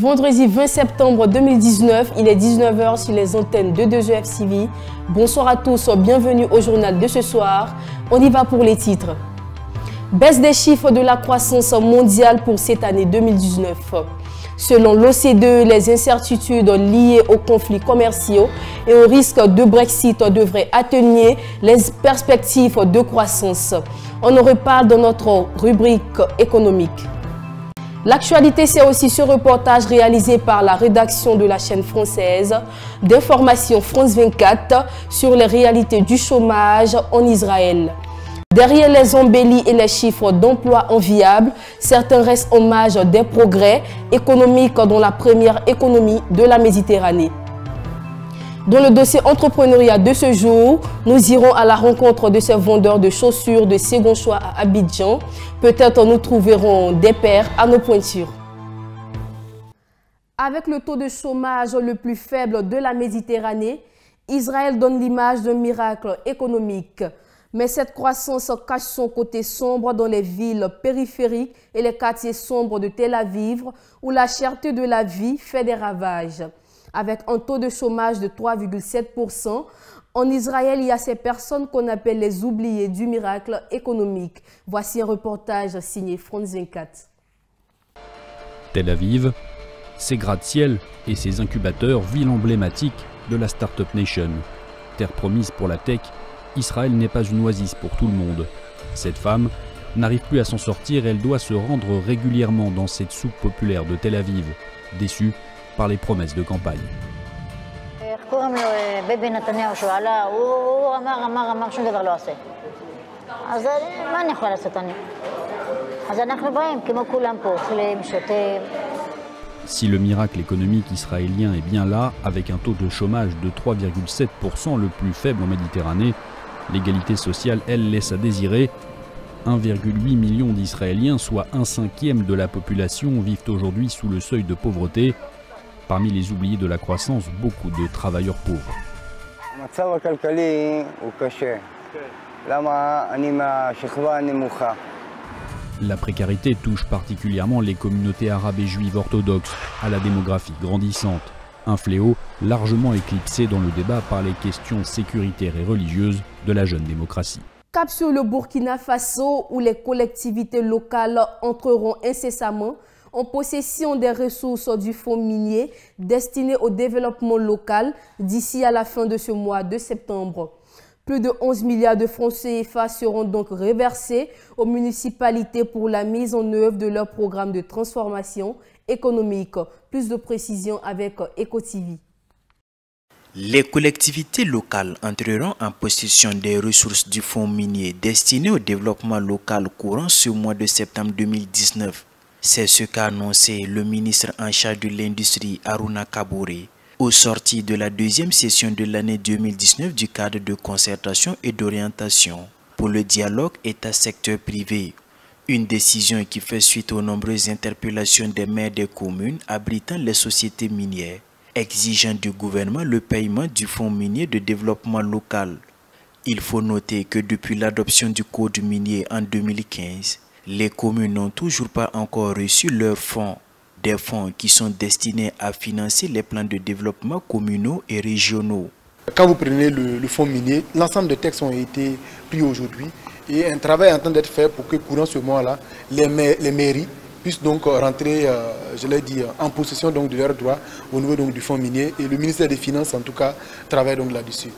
Vendredi 20 septembre 2019, il est 19 h sur les antennes de 2EFCV. Bonsoir à tous, bienvenue au journal de ce soir. On y va pour les titres. Baisse des chiffres de la croissance mondiale pour cette année 2019. Selon l'OCDE, les incertitudes liées aux conflits commerciaux et au risque de Brexit devraient atténuer les perspectives de croissance. On en reparle dans notre rubrique économique. L'actualité, c'est aussi ce reportage réalisé par la rédaction de la chaîne française d'information France 24 sur les réalités du chômage en Israël. Derrière les embellis et les chiffres d'emploi enviables, certains restent hommage des progrès économiques dans la première économie de la Méditerranée. Dans le dossier entrepreneuriat de ce jour, nous irons à la rencontre de ces vendeurs de chaussures de second choix à Abidjan. Peut-être nous trouverons des paires à nos pointures. Avec le taux de chômage le plus faible de la Méditerranée, Israël donne l'image d'un miracle économique. Mais cette croissance cache son côté sombre dans les villes périphériques et les quartiers sombres de Tel Aviv, où la cherté de la vie fait des ravages. Avec un taux de chômage de 3,7%, en Israël, il y a ces personnes qu'on appelle les oubliés du miracle économique. Voici un reportage signé France 24. Tel Aviv, ses gratte-ciel et ses incubateurs, ville emblématique de la Startup Nation. Terre promise pour la tech, Israël n'est pas une oasis pour tout le monde. Cette femme n'arrive plus à s'en sortir, elle doit se rendre régulièrement dans cette soupe populaire de Tel Aviv, déçue par les promesses de campagne. Si le miracle économique israélien est bien là, avec un taux de chômage de 3,7%, le plus faible en Méditerranée, l'égalité sociale, elle, laisse à désirer. 1,8 million d'Israéliens, soit 1/5 de la population, vivent aujourd'hui sous le seuil de pauvreté. Parmi les oubliés de la croissance, beaucoup de travailleurs pauvres. La précarité touche particulièrement les communautés arabes et juives orthodoxes, à la démographie grandissante. Un fléau largement éclipsé dans le débat par les questions sécuritaires et religieuses de la jeune démocratie. Cap sur le Burkina Faso, où les collectivités locales entreront incessamment en possession des ressources du fonds minier destiné au développement local d'ici à la fin de ce mois de septembre. Plus de 11 milliards de francs CFA seront donc reversés aux municipalités pour la mise en œuvre de leur programme de transformation économique. Plus de précisions avec EcoTV. Les collectivités locales entreront en possession des ressources du fonds minier destiné au développement local courant ce mois de septembre 2019. C'est ce qu'a annoncé le ministre en charge de l'industrie Aruna Kabouré au sorti de la deuxième session de l'année 2019 du cadre de concertation et d'orientation pour le dialogue État-secteur privé. Une décision qui fait suite aux nombreuses interpellations des maires des communes abritant les sociétés minières, exigeant du gouvernement le paiement du fonds minier de développement local. Il faut noter que depuis l'adoption du code minier en 2015, les communes n'ont toujours pas encore reçu leurs fonds, des fonds qui sont destinés à financer les plans de développement communaux et régionaux. Quand vous prenez le fonds minier, l'ensemble des textes ont été pris aujourd'hui et un travail est en train d'être fait pour que courant ce mois-là, les mairies puissent donc rentrer, je l'ai dit, en possession donc de leurs droits au niveau donc du fonds minier, et le ministère des Finances en tout cas travaille donc là-dessus.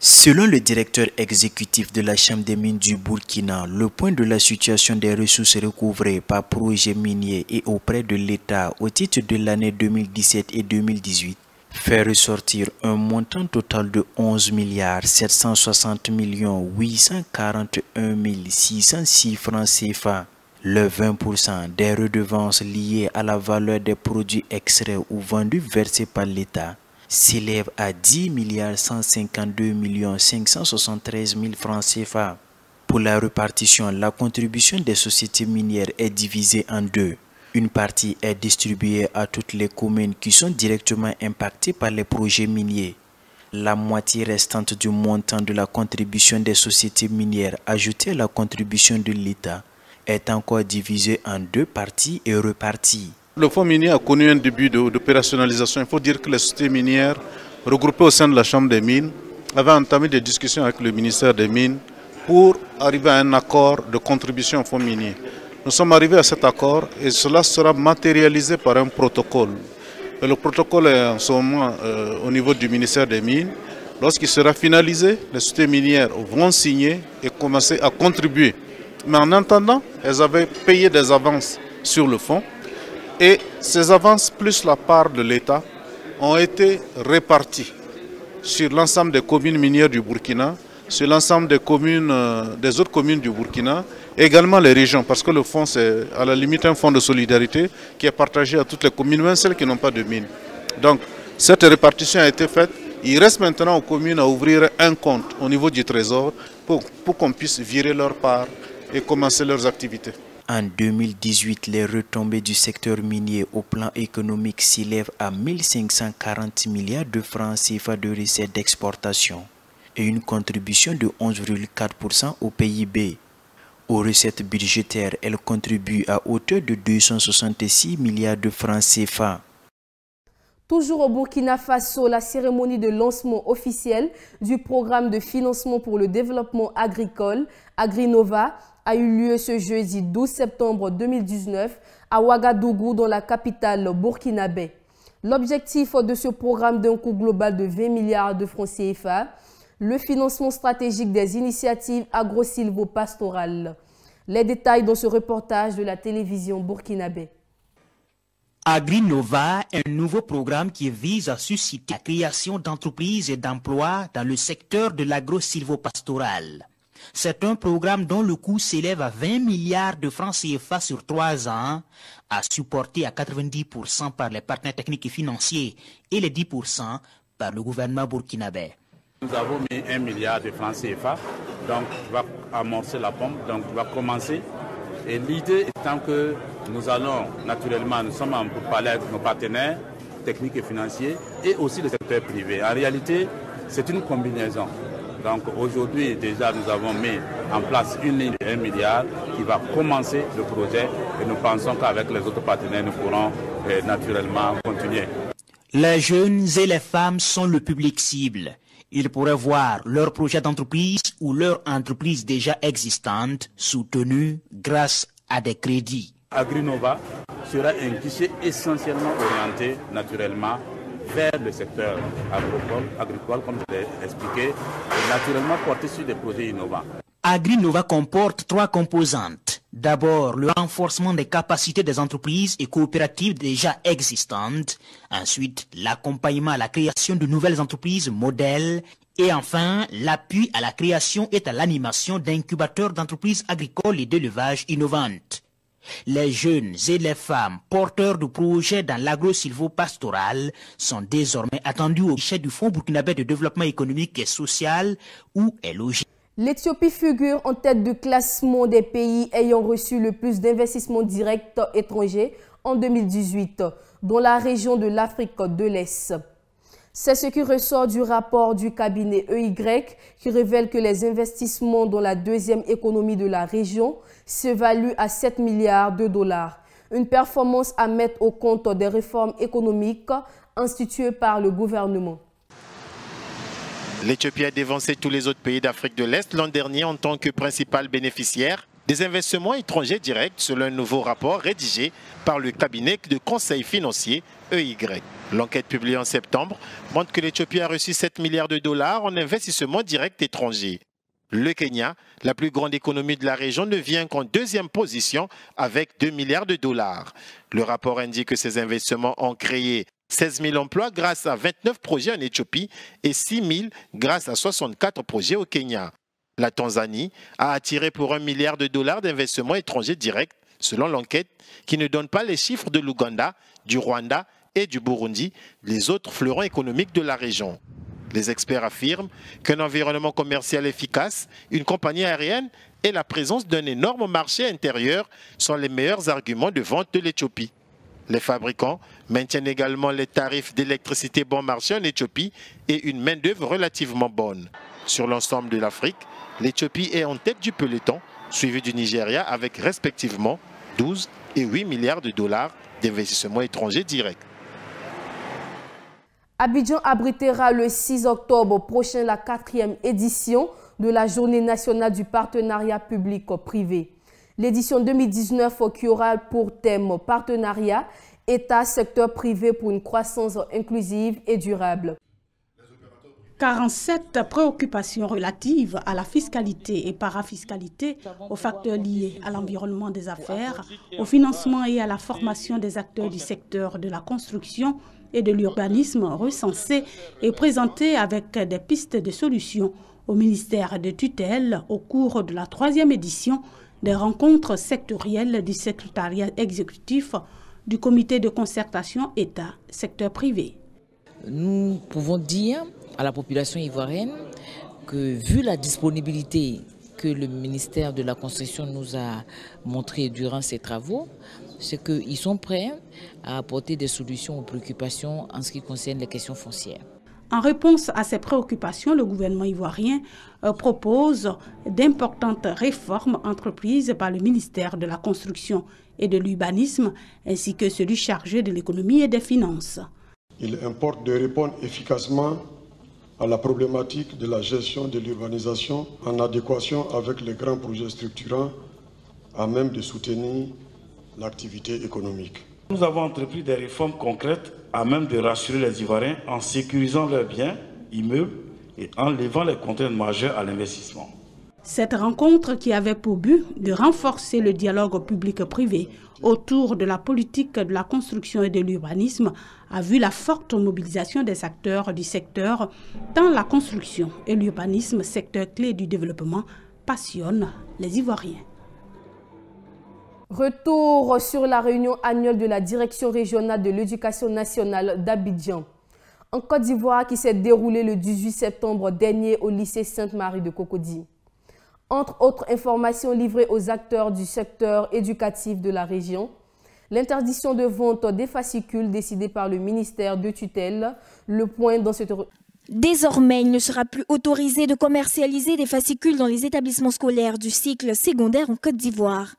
Selon le directeur exécutif de la Chambre des mines du Burkina, le point de la situation des ressources recouvrées par projet minier et auprès de l'État au titre de l'année 2017 et 2018 fait ressortir un montant total de 11 760 841 606 francs CFA. Le 20% des redevances liées à la valeur des produits extraits ou vendus versés par l'État s'élève à 10 152 573 000 francs CFA. Pour la répartition, la contribution des sociétés minières est divisée en deux. Une partie est distribuée à toutes les communes qui sont directement impactées par les projets miniers. La moitié restante du montant de la contribution des sociétés minières ajoutée à la contribution de l'État est encore divisée en deux parties et repartie. Le fonds minier a connu un début d'opérationnalisation. Il faut dire que les sociétés minières regroupées au sein de la Chambre des mines avaient entamé des discussions avec le ministère des Mines pour arriver à un accord de contribution au fonds minier. Nous sommes arrivés à cet accord et cela sera matérialisé par un protocole. Et le protocole est en ce moment au niveau du ministère des Mines. Lorsqu'il sera finalisé, les sociétés minières vont signer et commencer à contribuer. Mais en attendant, elles avaient payé des avances sur le fonds et ces avances plus la part de l'État ont été réparties sur l'ensemble des communes minières du Burkina, sur l'ensemble des autres communes du Burkina, et également les régions, parce que le fonds c'est à la limite un fonds de solidarité qui est partagé à toutes les communes, même celles qui n'ont pas de mines. Donc cette répartition a été faite. Il reste maintenant aux communes à ouvrir un compte au niveau du Trésor pour qu'on puisse virer leur part et commencer leurs activités. En 2018, les retombées du secteur minier au plan économique s'élèvent à 1540 milliards de francs CFA de recettes d'exportation et une contribution de 11,4% au PIB. Aux recettes budgétaires, elles contribuent à hauteur de 266 milliards de francs CFA. Toujours au Burkina Faso, la cérémonie de lancement officiel du programme de financement pour le développement agricole, Agrinova, a eu lieu ce jeudi 12 septembre 2019 à Ouagadougou, dans la capitale burkinabé. L'objectif de ce programme d'un coût global de 20 milliards de francs CFA, le financement stratégique des initiatives agro-silvopastorales. Les détails dans ce reportage de la télévision burkinabé. Agrinova est un nouveau programme qui vise à susciter la création d'entreprises et d'emplois dans le secteur de l'agro-silvopastoral. C'est un programme dont le coût s'élève à 20 milliards de francs CFA sur 3 ans, à supporter à 90% par les partenaires techniques et financiers et les 10% par le gouvernement burkinabé. Nous avons mis 1 milliard de francs CFA, donc tu vas amorcer la pompe, donc tu vas commencer. Et l'idée étant que nous allons naturellement, nous sommes en parler avec nos partenaires techniques et financiers et aussi le secteur privé. En réalité, c'est une combinaison. Donc aujourd'hui déjà nous avons mis en place une ligne de 1 milliard qui va commencer le projet et nous pensons qu'avec les autres partenaires nous pourrons naturellement continuer. Les jeunes et les femmes sont le public cible. Ils pourraient voir leur projet d'entreprise ou leur entreprise déjà existante soutenue grâce à des crédits. Agrinova sera un guichet essentiellement orienté naturellement vers le secteur agricole comme je l'ai expliqué, et naturellement porté sur des projets innovants. Agrinova comporte 3 composantes. D'abord, le renforcement des capacités des entreprises et coopératives déjà existantes. Ensuite, l'accompagnement à la création de nouvelles entreprises modèles. Et enfin, l'appui à la création et à l'animation d'incubateurs d'entreprises agricoles et d'élevage innovantes. Les jeunes et les femmes porteurs de projets dans l'agro-silvopastoral sont désormais attendus au guichet du Fonds burkinabé de développement économique et social où est logé. L'Éthiopie figure en tête du classement des pays ayant reçu le plus d'investissements directs étrangers en 2018 dans la région de l'Afrique de l'Est. C'est ce qui ressort du rapport du cabinet EY qui révèle que les investissements dans la deuxième économie de la région s'évaluent à 7 milliards de dollars. Une performance à mettre au compte des réformes économiques instituées par le gouvernement. L'Éthiopie a dévancé tous les autres pays d'Afrique de l'Est l'an dernier en tant que principal bénéficiaire des investissements étrangers directs selon un nouveau rapport rédigé par le cabinet de conseil financier EY. L'enquête publiée en septembre montre que l'Éthiopie a reçu 7 milliards de dollars en investissements directs étrangers. Le Kenya, la plus grande économie de la région, ne vient qu'en deuxième position avec 2 milliards de dollars. Le rapport indique que ces investissements ont créé 16 000 emplois grâce à 29 projets en Éthiopie et 6 000 grâce à 64 projets au Kenya. La Tanzanie a attiré pour 1 milliard de dollars d'investissements étrangers directs, selon l'enquête, qui ne donne pas les chiffres de l'Ouganda, du Rwanda et du Burundi, les autres fleurons économiques de la région. Les experts affirment qu'un environnement commercial efficace, une compagnie aérienne et la présence d'un énorme marché intérieur sont les meilleurs arguments de vente de l'Éthiopie. Les fabricants maintiennent également les tarifs d'électricité bon marché en Éthiopie et une main-d'œuvre relativement bonne. Sur l'ensemble de l'Afrique, l'Éthiopie est en tête du peloton, suivi du Nigeria avec respectivement 12 et 8 milliards de dollars d'investissements étrangers directs. Abidjan abritera le 6 octobre prochain la 4e édition de la Journée nationale du partenariat public-privé. L'édition 2019 qui aura pour thème partenariat, État, secteur privé pour une croissance inclusive et durable. 47 préoccupations relatives à la fiscalité et parafiscalité, aux facteurs liés à l'environnement des affaires, au financement et à la formation des acteurs du secteur de la construction et de l'urbanisme recensés et présentés avec des pistes de solutions au ministère de tutelle au cours de la 3e édition des rencontres sectorielles du secrétariat exécutif du comité de concertation État-secteur privé. Nous pouvons dire à la population ivoirienne que vu la disponibilité que le ministère de la Construction nous a montrée durant ces travaux, c'est qu'ils sont prêts à apporter des solutions aux préoccupations en ce qui concerne les questions foncières. En réponse à ces préoccupations, le gouvernement ivoirien propose d'importantes réformes entreprises par le ministère de la Construction et de l'Urbanisme, ainsi que celui chargé de l'économie et des finances. Il importe de répondre efficacement à la problématique de la gestion de l'urbanisation en adéquation avec les grands projets structurants à même de soutenir l'activité économique. Nous avons entrepris des réformes concrètes à même de rassurer les Ivoiriens en sécurisant leurs biens, immeubles et en levant les contraintes majeures à l'investissement. Cette rencontre qui avait pour but de renforcer le dialogue public-privé autour de la politique de la construction et de l'urbanisme a vu la forte mobilisation des acteurs du secteur, tant la construction et l'urbanisme, secteur clé du développement, passionnent les Ivoiriens. Retour sur la réunion annuelle de la Direction régionale de l'éducation nationale d'Abidjan, en Côte d'Ivoire, qui s'est déroulée le 18 septembre dernier au lycée Sainte-Marie de Cocody. Entre autres informations livrées aux acteurs du secteur éducatif de la région, l'interdiction de vente des fascicules décidée par le ministère de tutelle, le point dans cette... Désormais, il ne sera plus autorisé de commercialiser des fascicules dans les établissements scolaires du cycle secondaire en Côte d'Ivoire.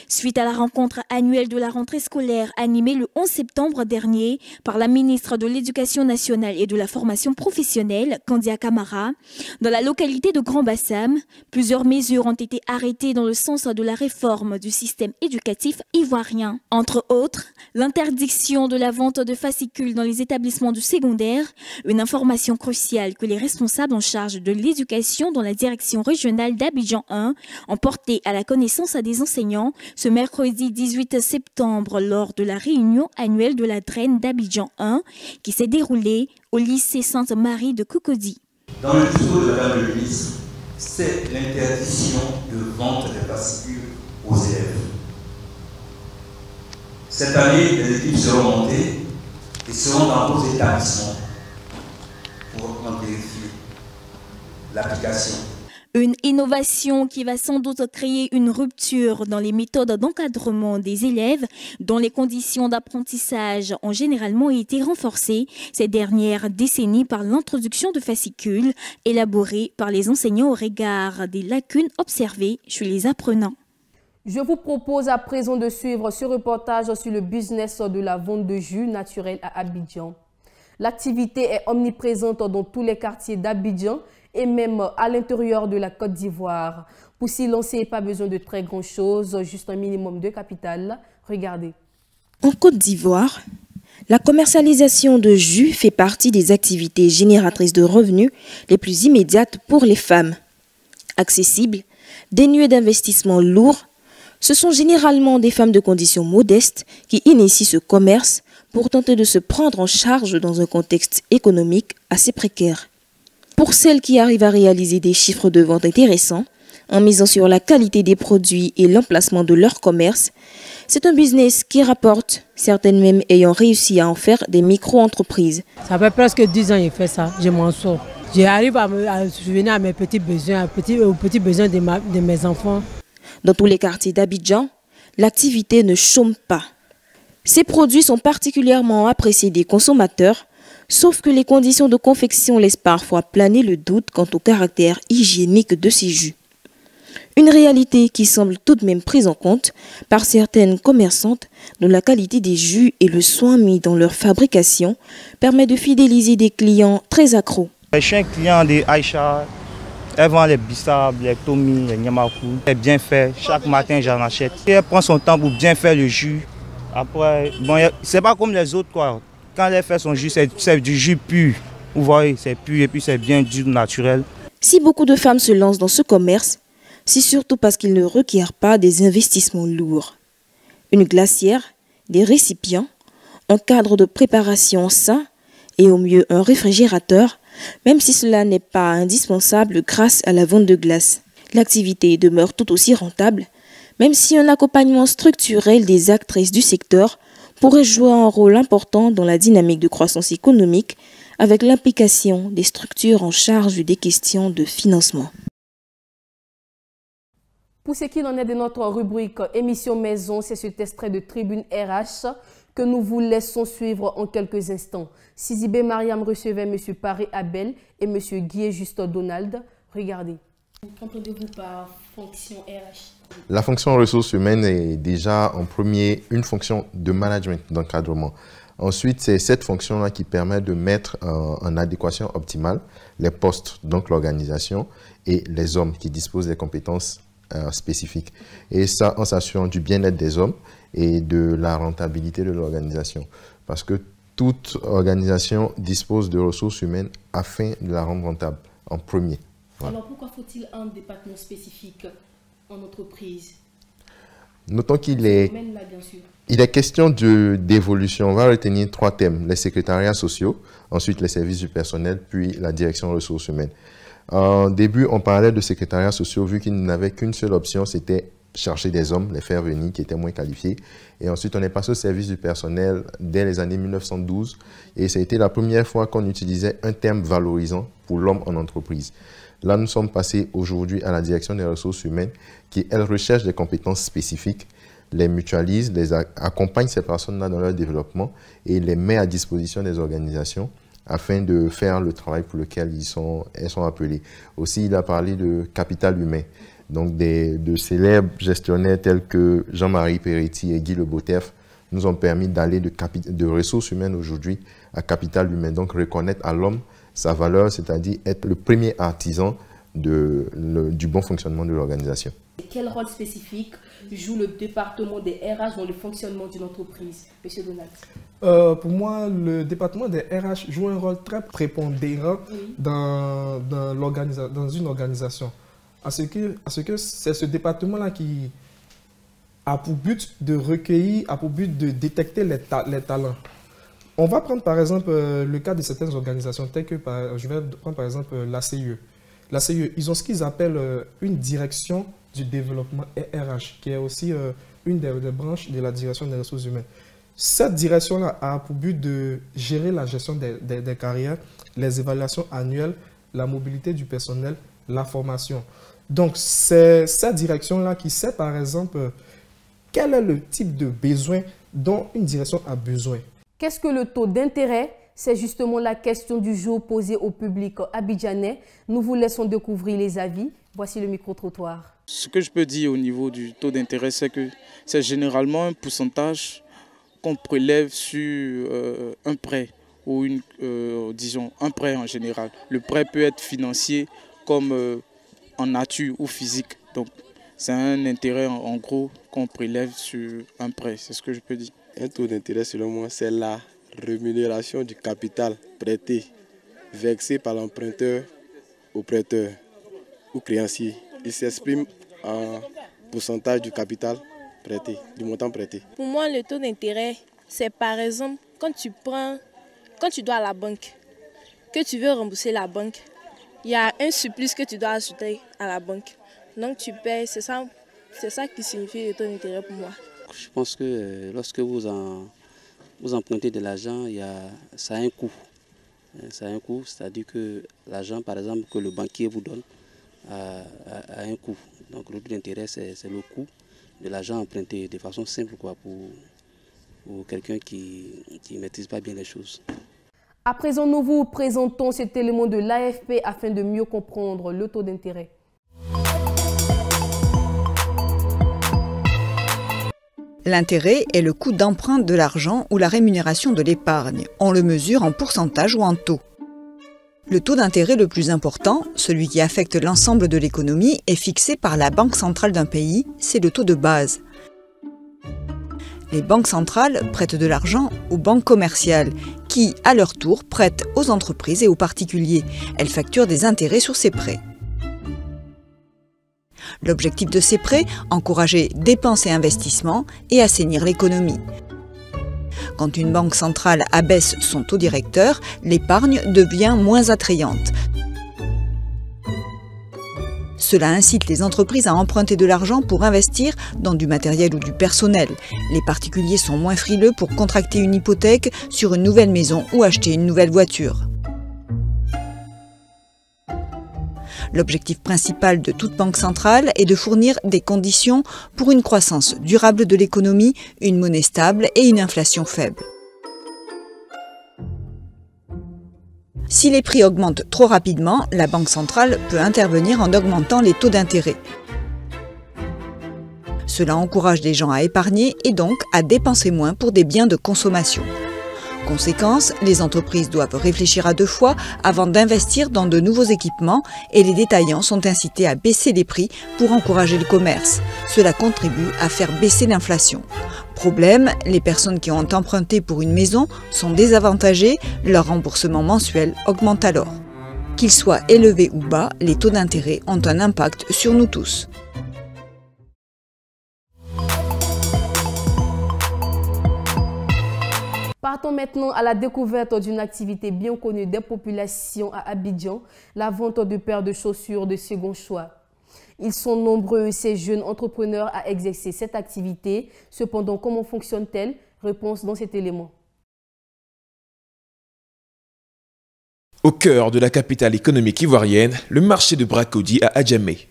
Suite à la rencontre annuelle de la rentrée scolaire animée le 11 septembre dernier par la ministre de l'Éducation nationale et de la formation professionnelle, Kandia Camara, dans la localité de Grand Bassam, plusieurs mesures ont été arrêtées dans le sens de la réforme du système éducatif ivoirien. Entre autres, l'interdiction de la vente de fascicules dans les établissements du secondaire, une information cruciale que les responsables en charge de l'éducation dans la direction régionale d'Abidjan 1 ont portée à la connaissance des enseignants ce mercredi 18 septembre lors de la réunion annuelle de la DREN d'Abidjan 1 qui s'est déroulée au lycée Sainte-Marie de Cocody. Dans le discours de Madame le ministre, c'est l'interdiction de vente des fascicules aux élèves. Cette année, les équipes seront montées et seront dans vos établissements pour en vérifier l'application. Une innovation qui va sans doute créer une rupture dans les méthodes d'encadrement des élèves dont les conditions d'apprentissage ont généralement été renforcées ces dernières décennies par l'introduction de fascicules élaborés par les enseignants au regard des lacunes observées chez les apprenants. Je vous propose à présent de suivre ce reportage sur le business de la vente de jus naturels à Abidjan. L'activité est omniprésente dans tous les quartiers d'Abidjan et même à l'intérieur de la Côte d'Ivoire. Pour s'y lancer, pas besoin de très grand chose, juste un minimum de capital. Regardez. En Côte d'Ivoire, la commercialisation de jus fait partie des activités génératrices de revenus les plus immédiates pour les femmes. Accessibles, dénuées d'investissements lourds, ce sont généralement des femmes de conditions modestes qui initient ce commerce pour tenter de se prendre en charge dans un contexte économique assez précaire. Pour celles qui arrivent à réaliser des chiffres de vente intéressants, en misant sur la qualité des produits et l'emplacement de leur commerce, c'est un business qui rapporte, certaines même ayant réussi à en faire des micro-entreprises. Ça fait presque 10 ans que je fais ça, je m'en sors. J'arrive à subvenir à mes petits besoins, aux petits besoins de mes enfants. Dans tous les quartiers d'Abidjan, l'activité ne chôme pas. Ces produits sont particulièrement appréciés des consommateurs, sauf que les conditions de confection laissent parfois planer le doute quant au caractère hygiénique de ces jus. Une réalité qui semble tout de même prise en compte par certaines commerçantes dont la qualité des jus et le soin mis dans leur fabrication permet de fidéliser des clients très accros. Je suis un client de Aïcha. Elle vend les bissab, les tomi, les nyamakou. C'est bien fait. Chaque matin, j'en achète. Elle prend son temps pour bien faire le jus. Après, bon, c'est pas comme les autres, quoi. Quand elle fait son jus, c'est du jus pur. Vous voyez, c'est pur et puis c'est bien du naturel. Si beaucoup de femmes se lancent dans ce commerce, c'est surtout parce qu'il ne requiert pas des investissements lourds. Une glacière, des récipients, un cadre de préparation sain et au mieux un réfrigérateur, même si cela n'est pas indispensable grâce à la vente de glace. L'activité demeure tout aussi rentable, même si un accompagnement structurel des actrices du secteur pourrait jouer un rôle important dans la dynamique de croissance économique avec l'implication des structures en charge des questions de financement. Pour ce qui en est de notre rubrique émission maison, c'est cet extrait de Tribune RH que nous vous laissons suivre en quelques instants. Sizibé Mariam recevait M. Paré Abel et M. Guy Juste Donald. Regardez. Qu'entendez-vous par fonction RH? La fonction ressources humaines est déjà en premier une fonction de management, d'encadrement. Ensuite, c'est cette fonction-là qui permet de mettre en adéquation optimale les postes, donc l'organisation, et les hommes qui disposent des compétences spécifiques. Et ça en s'assurant du bien-être des hommes et de la rentabilité de l'organisation. Parce que toute organisation dispose de ressources humaines afin de la rendre rentable en premier. Voilà. Alors pourquoi faut-il un département spécifique en entreprise? Notons qu'il est question d'évolution. On va retenir 3 thèmes: les secrétariats sociaux, ensuite les services du personnel, puis la direction ressources humaines. En début, on parlait de secrétariats sociaux vu qu'ils n'avaient qu'une seule option, c'était chercher des hommes, les faire venir, qui étaient moins qualifiés. Et ensuite, on est passé au service du personnel dès les années 1912. Et ça a été la première fois qu'on utilisait un terme valorisant pour l'homme en entreprise. Là, nous sommes passés aujourd'hui à la direction des ressources humaines qui, elle, recherche des compétences spécifiques, les mutualise, les accompagne ces personnes-là dans leur développement et les met à disposition des organisations afin de faire le travail pour lequel elles sont appelées. Aussi, il a parlé de capital humain. Donc, de célèbres gestionnaires tels que Jean-Marie Peretti et Guy Le Boterf nous ont permis d'aller de ressources humaines aujourd'hui à capital humain. Donc, reconnaître à l'homme sa valeur, c'est-à-dire être le premier artisan du bon fonctionnement de l'organisation. Quel rôle spécifique joue le département des RH dans le fonctionnement d'une entreprise, M. Donald? Pour moi, le département des RH joue un rôle très prépondérant dans une organisation. À ce que c'est ce département-là qui a pour but de recueillir, a pour but de détecter les talents. On va prendre par exemple le cas de certaines organisations, telles que je vais prendre par exemple l'ACIE. L'ACIE, ils ont ce qu'ils appellent une direction du développement RH, qui est aussi une des branches de la direction des ressources humaines. Cette direction-là a pour but de gérer la gestion des carrières, les évaluations annuelles, la mobilité du personnel, la formation. Donc, c'est cette direction-là qui sait, par exemple, quel est le type de besoin dont une direction a besoin. Qu'est-ce que le taux d'intérêt? C'est justement la question du jour posée au public abidjanais. Nous vous laissons découvrir les avis. Voici le micro-trottoir. Ce que je peux dire au niveau du taux d'intérêt, c'est que c'est généralement un pourcentage qu'on prélève sur un prêt ou disons un prêt en général. Le prêt peut être financier comme en nature ou physique. Donc c'est un intérêt en gros qu'on prélève sur un prêt, c'est ce que je peux dire. Un taux d'intérêt selon moi, c'est la rémunération du capital prêté, versé par l'emprunteur au prêteur ou créancier. Il s'exprime en pourcentage du capital prêté, du montant prêté. Pour moi, le taux d'intérêt, c'est par exemple quand tu dois à la banque, que tu veux rembourser la banque, il y a un surplus que tu dois ajouter à la banque. Donc tu payes, c'est ça qui signifie le taux d'intérêt pour moi. Je pense que lorsque vous empruntez de l'argent, ça a un coût. Ça a un coût, c'est-à-dire que l'argent, par exemple, que le banquier vous donne a un coût. Donc le taux d'intérêt, c'est le coût de l'argent emprunté de façon simple pour quelqu'un qui ne maîtrise pas bien les choses. À présent, nous vous présentons cet élément de l'AFP afin de mieux comprendre le taux d'intérêt. L'intérêt est le coût d'emprunt de l'argent ou la rémunération de l'épargne. On le mesure en pourcentage ou en taux. Le taux d'intérêt le plus important, celui qui affecte l'ensemble de l'économie, est fixé par la banque centrale d'un pays, c'est le taux de base. Les banques centrales prêtent de l'argent aux banques commerciales, qui, à leur tour, prêtent aux entreprises et aux particuliers. Elles facturent des intérêts sur ces prêts. L'objectif de ces prêts, encourager dépenses et investissements et assainir l'économie. Quand une banque centrale abaisse son taux directeur, l'épargne devient moins attrayante. Cela incite les entreprises à emprunter de l'argent pour investir dans du matériel ou du personnel. Les particuliers sont moins frileux pour contracter une hypothèque sur une nouvelle maison ou acheter une nouvelle voiture. L'objectif principal de toute banque centrale est de fournir des conditions pour une croissance durable de l'économie, une monnaie stable et une inflation faible. Si les prix augmentent trop rapidement, la banque centrale peut intervenir en augmentant les taux d'intérêt. Cela encourage les gens à épargner et donc à dépenser moins pour des biens de consommation. Conséquence, les entreprises doivent réfléchir à deux fois avant d'investir dans de nouveaux équipements et les détaillants sont incités à baisser les prix pour encourager le commerce. Cela contribue à faire baisser l'inflation. Problème, les personnes qui ont emprunté pour une maison sont désavantagées, leur remboursement mensuel augmente alors. Qu'ils soient élevés ou bas, les taux d'intérêt ont un impact sur nous tous. Partons maintenant à la découverte d'une activité bien connue des populations à Abidjan, la vente de paires de chaussures de second choix. Ils sont nombreux, ces jeunes entrepreneurs, à exercer cette activité. Cependant, comment fonctionne-t-elle? Réponse dans cet élément. Au cœur de la capitale économique ivoirienne, le marché de Bracody à Adjamé.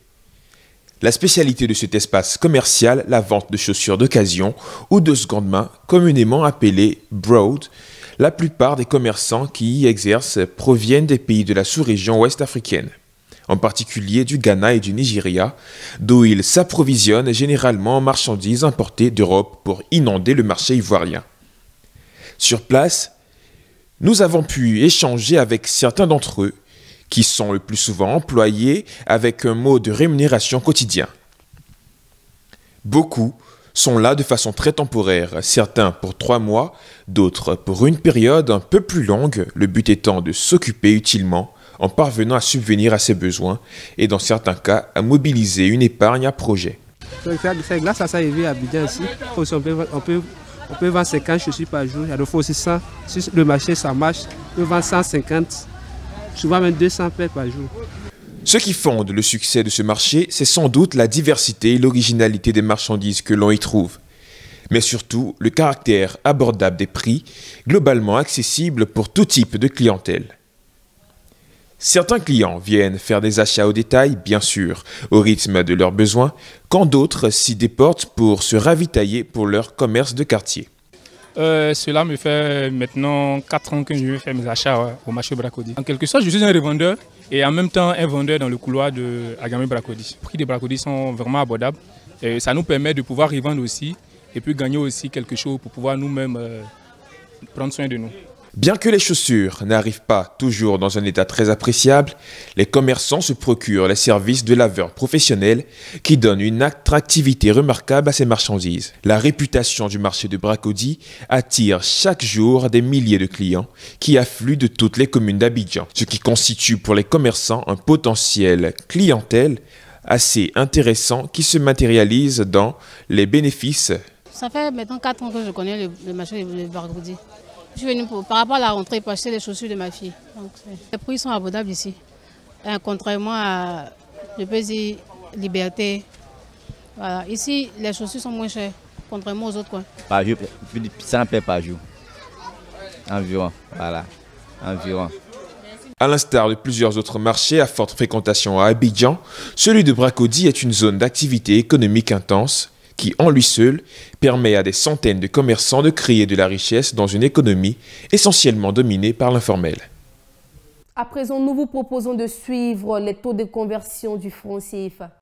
La spécialité de cet espace commercial, la vente de chaussures d'occasion ou de seconde main, communément appelée broad. La plupart des commerçants qui y exercent proviennent des pays de la sous-région ouest africaine, en particulier du Ghana et du Nigeria, d'où ils s'approvisionnent généralement en marchandises importées d'Europe pour inonder le marché ivoirien. Sur place, nous avons pu échanger avec certains d'entre eux, qui sont le plus souvent employés avec un mode de rémunération quotidien. Beaucoup sont là de façon très temporaire, certains pour 3 mois, d'autres pour une période un peu plus longue, le but étant de s'occuper utilement en parvenant à subvenir à ses besoins et dans certains cas à mobiliser une épargne à projet. C'est grâce à ça que à Abidjan ici. On peut vendre 50 chaussures par jour, il y a des fois aussi 100. Si le marché ça marche, on peut vendre 150. Souvent même 200 paires par jour. Ce qui fonde le succès de ce marché, c'est sans doute la diversité et l'originalité des marchandises que l'on y trouve. Mais surtout, le caractère abordable des prix, globalement accessible pour tout type de clientèle. Certains clients viennent faire des achats au détail, bien sûr, au rythme de leurs besoins, quand d'autres s'y déportent pour se ravitailler pour leur commerce de quartier. Cela me fait maintenant 4 ans que je fais mes achats au marché Bracody. En quelque sorte, je suis un revendeur et en même temps un vendeur dans le couloir de Adjamé Bracody. Les prix des Bracody sont vraiment abordables et ça nous permet de pouvoir y vendre aussi et puis gagner aussi quelque chose pour pouvoir nous-mêmes prendre soin de nous. Bien que les chaussures n'arrivent pas toujours dans un état très appréciable, les commerçants se procurent les services de laveurs professionnels qui donnent une attractivité remarquable à ces marchandises. La réputation du marché de Bracody attire chaque jour des milliers de clients qui affluent de toutes les communes d'Abidjan, ce qui constitue pour les commerçants un potentiel clientèle assez intéressant qui se matérialise dans les bénéfices. Ça fait maintenant 4 ans que je connais le marché de Bracody. Je suis venue par rapport à la rentrée pour acheter les chaussures de ma fille. Donc, les prix sont abordables ici. Contrairement à, je peux dire, Liberté. Voilà. Ici, les chaussures sont moins chères, contrairement aux autres coins. Par jour, plus de 100 paires par jour. Environ, voilà. Environ. À l'instar de plusieurs autres marchés à forte fréquentation à Abidjan, celui de Bracody est une zone d'activité économique intense qui, en lui seul, permet à des centaines de commerçants de créer de la richesse dans une économie essentiellement dominée par l'informel. À présent, nous vous proposons de suivre les taux de conversion du franc CFA.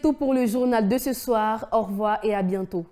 tout pour le journal de ce soir. Au revoir et à bientôt.